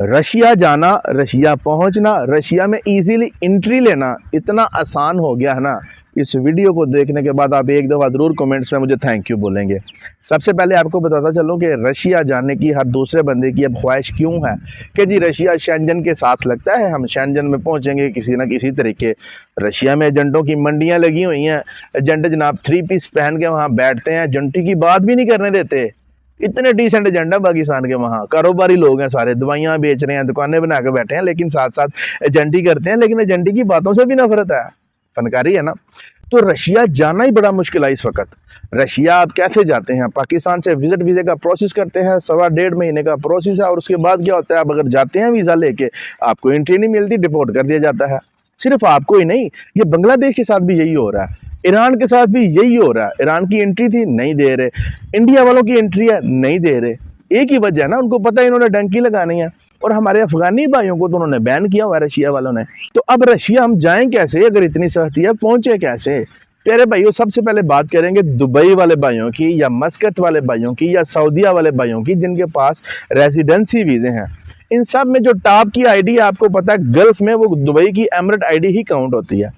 Russia जाना, Russia पहुंचना, Russia में इजीली एंट्री लेना इतना आसान हो गया है ना। इस वीडियो को देखने के बाद आप एक दफ़ा ज़रूर कमेंट्स में मुझे थैंक यू बोलेंगे। सबसे पहले आपको बताता चलूं कि रशिया जाने की हर दूसरे बंदे की अब ख्वाहिश क्यों है कि जी रशिया शेंजन के साथ लगता है, हम शेंजन में पहुंचेंगे किसी ना किसी तरीके। रशिया में एजेंटों की मंडियां लगी हुई हैं, एजेंट जनाब 3 पीस पहन के वहाँ बैठते हैं, एजेंटी की बात भी नहीं करने देते। इतने डिसेंट एजेंडा पाकिस्तान के, वहाँ कारोबारी लोग हैं, सारे दवाइयाँ बेच रहे हैं, दुकानें बना के बैठे हैं, लेकिन साथ साथ एजेंटी करते हैं, लेकिन एजेंटी की बातों से भी नफरत है। फनकारी है ना। तो रशिया जाना ही बड़ा मुश्किल है इस वक्त। रशिया आप कैसे जाते हैं? पाकिस्तान से विजिट वीज़े का प्रोसेस करते हैं, 1.25 महीने का प्रोसेस है, और उसके बाद क्या होता है, आप अगर जाते हैं वीज़ा लेके, आपको एंट्री नहीं मिलती, डिपोर्ट कर दिया जाता है। सिर्फ आपको ही नहीं, ये बांग्लादेश के साथ भी यही हो रहा है, ईरान के साथ भी यही हो रहा है। ईरान की एंट्री थी, नहीं दे रहे। इंडिया वालों की एंट्री है, नहीं दे रहे। एक ही वजह है ना, उनको पता है इन्होंने डंकी लगानी है, और हमारे अफगानी भाइयों को तो उन्होंने बैन किया हुआ है रशिया वालों ने। तो अब रशिया हम जाएं कैसे? अगर इतनी सख्ती है, पहुंचे कैसे? प्यारे भाइयों, सबसे पहले बात करेंगे दुबई वाले भाइयों की, या मस्कत वाले भाइयों की, या सऊदीया वाले भाइयों की, जिनके पास रेजिडेंसी वीजे हैं। इन सब में जो टॉप की आईडी आपको पता है गल्फ में, वो दुबई की एमिरेट आईडी ही काउंट होती है।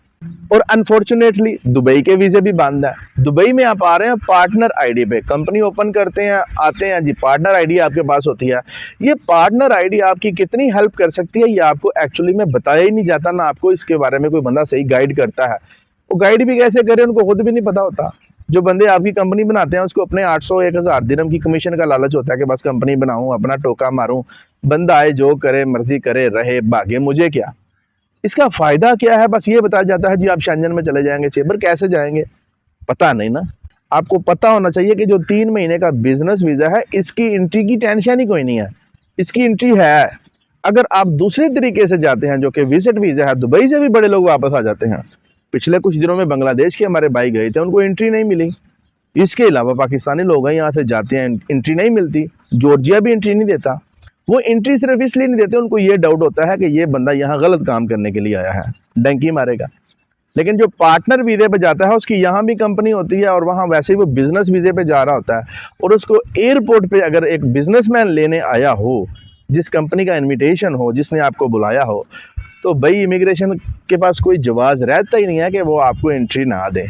और अनफॉर्चुनेटली दुबई के वीजे भी बंद है। दुबई में आप आ रहे हैं पार्टनर आईडी पे, कंपनी ओपन करते हैं, आते हैं जी, पार्टनर आईडी आपके पास होती है। ये पार्टनर आईडी आपकी कितनी हेल्प कर सकती है, ये आपको एक्चुअली में बताया ही नहीं जाता ना। आपको इसके बारे में कोई बंदा सही गाइड करता है, वो गाइड भी कैसे करे उनको खुद भी नहीं पता होता। जो बंदे आपकी कंपनी बनाते हैं, उसको अपने 800-1000 दिरहम की कमीशन का लालच होता है कि बस कंपनी बनाऊं, अपना टोका मारूं, बंदा आए जो करे मर्जी करे, रहे भागे, मुझे क्या। इसका फायदा क्या है? बस ये बताया जाता है जी आप शेंजन में चले जाएंगे, चेबर कैसे जाएंगे पता नहीं ना। आपको पता होना चाहिए कि जो 3 महीने का बिजनेस वीजा है, इसकी एंट्री की टेंशन ही कोई नहीं है, इसकी एंट्री है। अगर आप दूसरे तरीके से जाते हैं जो कि विजिट वीजा है, दुबई से भी बड़े लोग वापस आ जाते हैं। पिछले कुछ दिनों में बांग्लादेश के हमारे भाई गए थे, उनको एंट्री नहीं मिली। इसके अलावा पाकिस्तानी लोग हैं, यहाँ से जाते हैं, एंट्री नहीं मिलती। जॉर्जिया भी एंट्री नहीं देता। वो एंट्री सिर्फ इसलिए नहीं देते, उनको ये डाउट होता है कि ये बंदा यहाँ गलत काम करने के लिए आया है, डंकी मारेगा। लेकिन जो पार्टनर वीजे पे जाता है, उसकी यहाँ भी कंपनी होती है, और वहाँ वैसे ही वो बिजनेस वीजे पे जा रहा होता है, और उसको एयरपोर्ट पे अगर एक बिजनेसमैन लेने आया हो, जिस कंपनी का इन्विटेशन हो, जिसने आपको बुलाया हो, तो भाई इमिग्रेशन के पास कोई जवाब रहता ही नहीं है कि वो आपको एंट्री ना दे।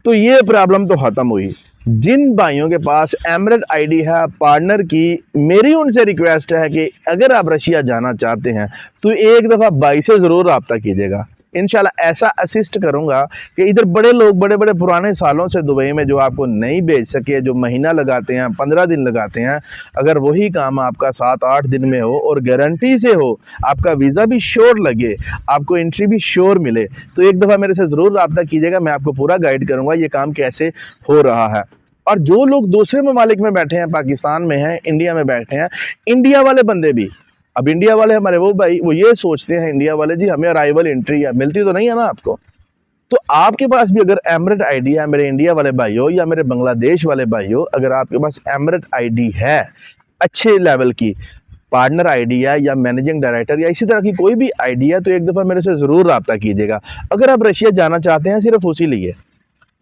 तो ये प्रॉब्लम तो ख़त्म हुई। जिन भाइयों के पास एमिरेट आईडी है पार्टनर की, मेरी उनसे रिक्वेस्ट है कि अगर आप रशिया जाना चाहते हैं तो एक दफ़ा भाई से ज़रूर रब्ता कीजिएगा। इंशाल्लाह ऐसा असिस्ट करूंगा कि इधर बड़े लोग बड़े बड़े पुराने सालों से दुबई में जो आपको नहीं भेज सके, जो महीना लगाते हैं, 15 दिन लगाते हैं, अगर वही काम आपका 7-8 दिन में हो और गारंटी से हो, आपका वीज़ा भी श्योर लगे, आपको एंट्री भी श्योर मिले, तो एक दफ़ा मेरे से ज़रूर रब्ता कीजिएगा। मैं आपको पूरा गाइड करूँगा ये काम कैसे हो रहा है। और जो लोग दूसरे ममालिक में बैठे हैं, पाकिस्तान में हैं, इंडिया में बैठे हैं, इंडिया वाले बंदे भी, अब इंडिया वाले हमारे वो भाई, वो ये सोचते हैं इंडिया वाले जी हमें अराइवल एंट्री है, मिलती तो नहीं है ना आपको। तो आपके पास भी अगर एमिरेट आईडी है, मेरे इंडिया वाले भाइयों या मेरे बांग्लादेश वाले भाइयों, अगर आपके पास एमिरेट आईडी है अच्छे लेवल की, पार्टनर आईडी है या मैनेजिंग डायरेक्टर या इसी तरह की कोई भी आईडी है, तो एक दफ़ा मेरे से ज़रूर रब्ता कीजिएगा। अगर आप रशिया जाना चाहते हैं सिर्फ उसी लिए,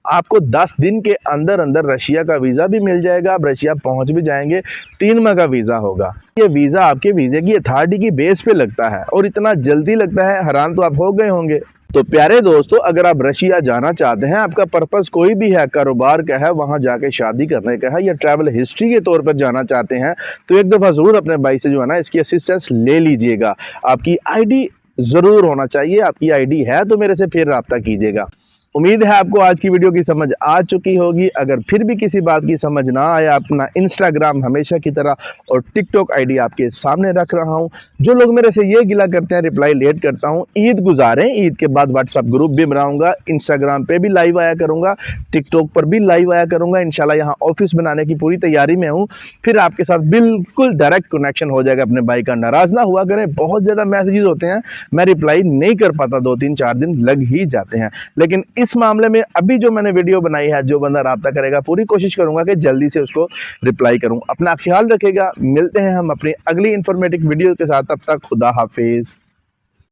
आपको 10 दिन के अंदर अंदर रशिया का वीज़ा भी मिल जाएगा, आप रशिया पहुंच भी जाएंगे। 3 माह का वीज़ा होगा। ये वीज़ा आपके वीज़े की अथॉरिटी की बेस पे लगता है, और इतना जल्दी लगता है, हैरान तो आप हो गए होंगे। तो प्यारे दोस्तों, अगर आप रशिया जाना चाहते हैं, आपका पर्पस कोई भी है, कारोबार का है, वहां जाके शादी करने का है, या ट्रैवल हिस्ट्री के तौर पर जाना चाहते हैं, तो एक दफ़ा ज़रूर अपने भाई से जो है ना इसकी असिस्टेंस ले लीजिएगा। आपकी आईडी ज़रूर होना चाहिए, आपकी आईडी है तो मेरे से फिर रब्ता कीजिएगा। उम्मीद है आपको आज की वीडियो की समझ आ चुकी होगी। अगर फिर भी किसी बात की समझ ना आया, अपना इंस्टाग्राम हमेशा की तरह और टिकटॉक आईडी आपके सामने रख रहा हूं। जो लोग मेरे से ये गिला करते हैं रिप्लाई लेट करता हूं, ईद गुजारें, ईद के बाद व्हाट्सएप ग्रुप भी बनाऊंगा, इंस्टाग्राम पे भी लाइव आया करूंगा, टिकटॉक पर भी लाइव आया करूंगा। इंशाल्लाह यहाँ ऑफिस बनाने की पूरी तैयारी में हूँ, फिर आपके साथ बिल्कुल डायरेक्ट कनेक्शन हो जाएगा अपने भाई का। नाराज ना हुआ करें, बहुत ज़्यादा मैसेजेस होते हैं, मैं रिप्लाई नहीं कर पाता, 2-3-4 दिन लग ही जाते हैं। लेकिन इस मामले में अभी जो मैंने वीडियो बनाई है, जो बंदा राब्ता करेगा, पूरी कोशिश करूंगा कि जल्दी से उसको रिप्लाई करूं। अपना ख्याल रखेगा, मिलते हैं हम अपनी अगली इंफॉर्मेटिव वीडियो के साथ, तब तक खुदा हाफिज।